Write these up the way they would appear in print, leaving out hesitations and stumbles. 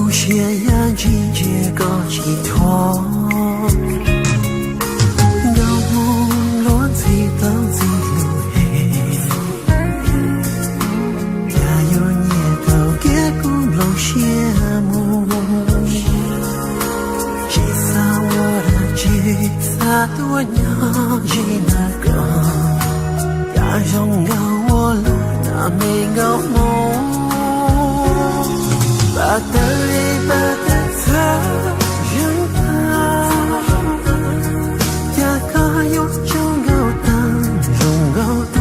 有些人季节个寄托，有梦乱自等自流黑，也有年头结果老羡慕，其实我的吉他多年已那个，也拥有我了那美好梦。把的泪，把的责任啊，也可有种够当，种够多。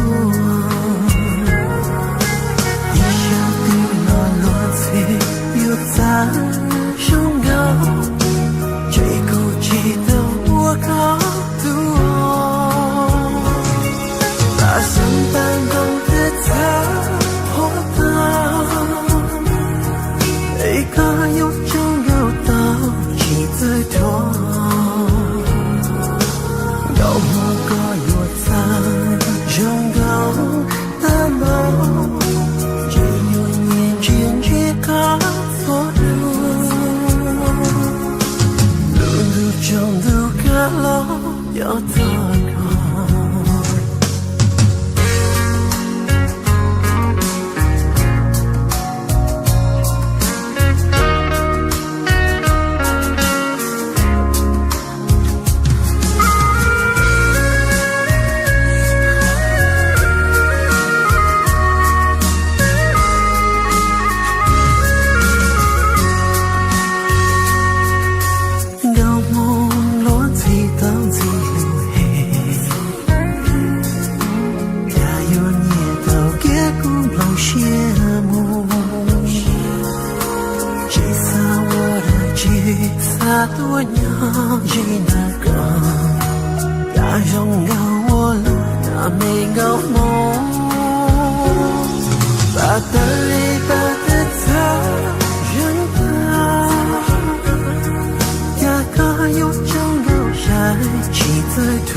一下对了落水，又在种够，最顾忌的我高度。把身伴动的责活到。一个有种有道几最多，有某个有在种够的梦，只有年间却靠错路，路中路个路有错过。多年已那个，也拥有我了那美好梦。把的泪，把的责任啊，也可有种有爱，几最多。